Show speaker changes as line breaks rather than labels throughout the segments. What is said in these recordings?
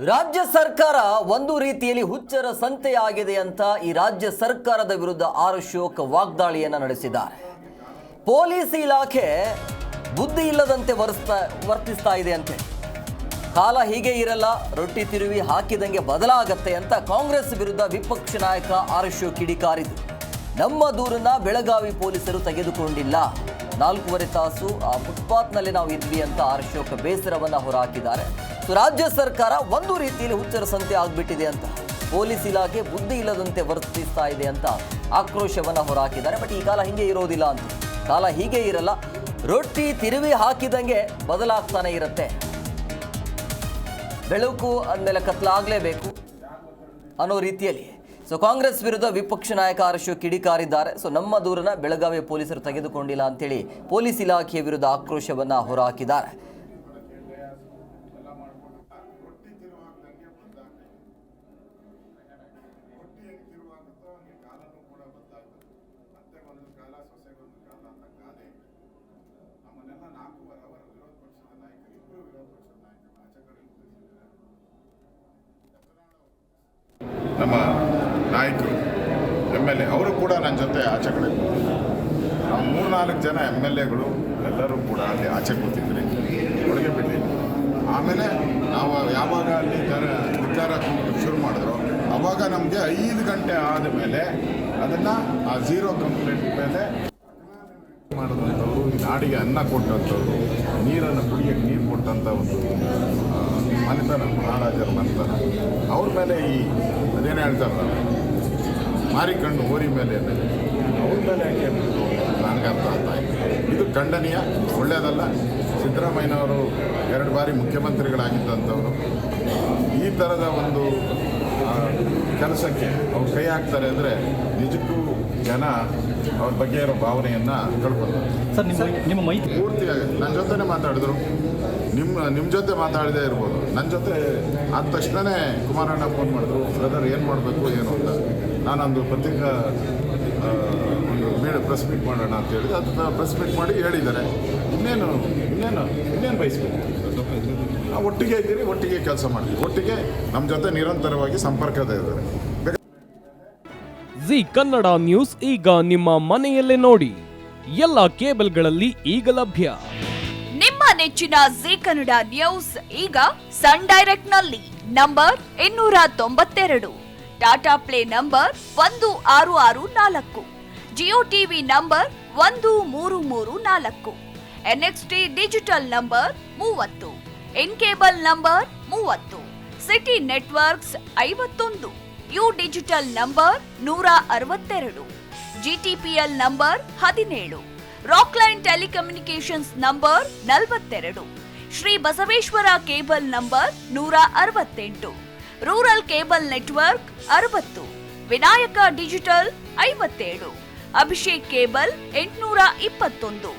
ರಾಜ್ಯ ಸರ್ಕಾರ ಒಂದು ರೀತಿಯಲ್ಲಿ ಹುಚ್ಚರ ಸಂತೆಯಾಗಿದೆ ಅಂತ ಈ ರಾಜ್ಯ ಸರ್ಕಾರದ ವಿರುದ್ಧ ಆರ್ ಅಶೋಕ್ ವಾಗ್ದಾಳಿಯನ್ನು ನಡೆಸಿದ್ದಾರೆ. ಪೊಲೀಸ್ ಇಲಾಖೆ ಬುದ್ಧಿ ಇಲ್ಲದಂತೆ ವರ್ತಿಸ್ತಾ ಇದೆ ಅಂತೆ. ಕಾಲ ಹೀಗೆ ಇರಲ್ಲ, ರೊಟ್ಟಿ ತಿರುವಿ ಹಾಕಿದಂಗೆ ಬದಲಾಗತ್ತೆ ಅಂತ ಕಾಂಗ್ರೆಸ್ ವಿರುದ್ಧ ವಿಪಕ್ಷ ನಾಯಕ ಆರ್ ಅಶೋಕ್ ಕಿಡಿಕಾರಿದ್ರು. ನಮ್ಮ ದೂರನ್ನ ಬೆಳಗಾವಿ ಪೊಲೀಸರು ತೆಗೆದುಕೊಂಡಿಲ್ಲ, 4.5 ತಾಸು ಆ ಫುಟ್ಪಾತ್ನಲ್ಲಿ ನಾವು ಇದ್ವಿ ಅಂತ ಆರ್ ಅಶೋಕ್ ಬೇಸರವನ್ನು ಹೊರಹಾಕಿದ್ದಾರೆ. ರಾಜ್ಯ ಸರ್ಕಾರ ಒಂದು ರೀತಿಯಲ್ಲಿ ಹುಚ್ಚರ ಸಂತೆ ಆಗ್ಬಿಟ್ಟಿದೆ ಅಂತ, ಪೊಲೀಸ್ ಇಲಾಖೆ ಬುದ್ಧಿ ಇಲ್ಲದಂತೆ ವರ್ತಿಸ್ತಾ ಇದೆ ಅಂತ ಆಕ್ರೋಶವನ್ನು ಹೊರಹಾಕಿದ್ದಾರೆ. ಬಟ್ ಈ ಕಾಲ ಹಿಂಗೆ ಇರೋದಿಲ್ಲ ಅಂತ, ಕಾಲ ಹೀಗೆ ಇರಲ್ಲ, ರೊಟ್ಟಿ ತಿರುವಿ ಹಾಕಿದಂಗೆ ಬದಲಾಗ್ತಾನೆ ಇರುತ್ತೆ. ಬೆಳಕು ಅಂದಮೇಲೆ ಕತ್ಲಾಗಲೇಬೇಕು ಅನ್ನೋ ರೀತಿಯಲ್ಲಿ ಕಾಂಗ್ರೆಸ್ ವಿರುದ್ಧ ವಿಪಕ್ಷ ನಾಯಕ ಆರ್ ಅಶೋಕ್ ಕಿಡಿಕಾರಿದ್ದಾರೆ. ನಮ್ಮ ದೂರನ್ನ ಬೆಳಗಾವಿ ಪೊಲೀಸರು ತೆಗೆದುಕೊಂಡಿಲ್ಲ ಅಂತೇಳಿ ಪೊಲೀಸ್ ಇಲಾಖೆಯ ವಿರುದ್ಧ ಆಕ್ರೋಶವನ್ನು ಹೊರಹಾಕಿದ್ದಾರೆ.
ನಮ್ಮ ನಾಯಕರು MLA ಅವರು ಕೂಡ ನನ್ನ ಜೊತೆ ಆಚೆ ಕಡೆ ಕೂತಿದ್ರು. ನಾವು 3-4 ಜನ MLAಗಳು ಎಲ್ಲರೂ ಕೂಡ ಅಲ್ಲಿ ಆಚೆ ಕೂತಿದ್ರಿ, ಒಳಗೆ ಬಿಟ್ಟಿದ್ವಿ. ಆಮೇಲೆ ನಾವು ಯಾವಾಗ ಅಲ್ಲಿ ನಿರ್ಧಾರ ಶುರು ಮಾಡಿದ್ರು ಆವಾಗ ನಮಗೆ 5 ಗಂಟೆ ಆದಮೇಲೆ ಅದನ್ನು ಆ 0 ಕಂಪ್ಲೇಂಟ್ ಮೇಲೆ ಮಾಡಿದಂಥವ್ರು, ಈ ನಾಡಿಗೆ ಅನ್ನ ಕೊಟ್ಟಂಥವ್ರು, ನೀರನ್ನು ಕುಡಿಯೋಕ್ಕೆ ನೀರು ಕೊಟ್ಟಂಥ ಒಂದು ಮನೆತನ, ಮಹಾರಾಜರ ಮನೆತನ, ಅವ್ರ ಮೇಲೆ ಈ ಅದೇನು ಹೇಳ್ತಾರಲ್ಲ ಮಾರಿಕಂಡು ಹೋರಿ ಮೇಲೆ ಅವ್ರ ಮೇಲೆ ಯಾಕೆ ನನಗೆ ಅರ್ಥ ಆಗ್ತಾ ಇದೆ. ಇದು ಖಂಡನೀಯ, ಒಳ್ಳೆಯದಲ್ಲ. ಸಿದ್ದರಾಮಯ್ಯನವರು 2 ಬಾರಿ ಮುಖ್ಯಮಂತ್ರಿಗಳಾಗಿದ್ದಂಥವರು ಈ ಥರದ ಒಂದು ಕೆಲಸಕ್ಕೆ ಅವ್ರು ಕೈ ಹಾಕ್ತಾರೆ ಅಂದರೆ ನಿಜಕ್ಕೂ ಜನ ಅವ್ರ ಬಗ್ಗೆ ಇರೋ ಭಾವನೆಯನ್ನು ಕಳ್ಕೊತಾರೆ.
ಸರ್, ನಿಮ್ಮ ಮೈತ್ರಿ
ಪೂರ್ತಿಯಾಗಿ ನನ್ನ ಜೊತೆನೇ ಮಾತಾಡಿದ್ರು, ನಿಮ್ಮ ಜೊತೆ ಮಾತಾಡದೇ ಇರ್ಬೋದು. ನನ್ನ ಜೊತೆ ಆದ ತಕ್ಷಣವೇ ಕುಮಾರಣ್ಣ ಫೋನ್ ಮಾಡಿದ್ರು, ಬ್ರದರ್ ಏನು ಮಾಡಬೇಕು ಏನು ಅಂತ. ನಾನೊಂದು ಪತ್ರಿಕಾ ಒಂದು ಪ್ರೆಸ್ ಮೀಟ್ ಮಾಡೋಣ ಅಂತ ಹೇಳಿದೆ. ಅದನ್ನ ಪ್ರೆಸ್ ಮೀಟ್ ಮಾಡಿ ಹೇಳಿದ್ದಾರೆ. ಇನ್ನೇನು ಬಯಸ್ಬೇಕು, ನಾವು ಒಟ್ಟಿಗೆ ಇದ್ದೀರಿ, ಒಟ್ಟಿಗೆ ಕೆಲಸ ಮಾಡ್ತೀವಿ, ಒಟ್ಟಿಗೆ ನಮ್ಮ ಜೊತೆ ನಿರಂತರವಾಗಿ ಸಂಪರ್ಕದ ಇದ್ದಾರೆ.
ಜಿ ಕನ್ನಡ ನ್ಯೂಸ್ ಈಗ ನಿಮ್ಮ ಮನೆಯಲ್ಲೇ ನೋಡಿ, ಎಲ್ಲ ಕೇಬಲ್ಗಳಲ್ಲಿ ಈಗ ಲಭ್ಯ.
ನಿಮ್ಮ ನೆಚ್ಚಿನ ಜಿ ಕನ್ನಡ ನ್ಯೂಸ್ ಈಗ ಸನ್ ಡೈರೆಕ್ಟ್ ನಲ್ಲಿ number 292, Tata play number 1664, Jio TV number 1334, NXT digital number 30, in cable number 30, city networks 51, U digital number 162, GTPL number 17, Rockline telecommunications number 42, Shri Basaveshwara cable number 168, rural cable network 60, Vinayaka digital 57, Abhishek cable 821,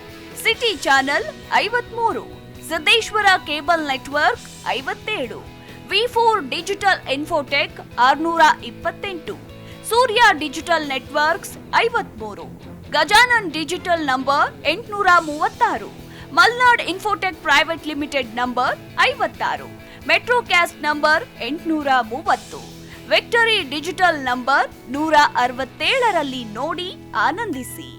city channel 53, Siddeshwara cable network 57, V4 digital Infotech 628, Surya digital networks 53, Gajanan digital number 836, Malnad infotech private limited number 56, Metrocast number 830, victory digital number 167ರಲ್ಲಿ ನೋಡಿ ಆನಂದಿಸಿ.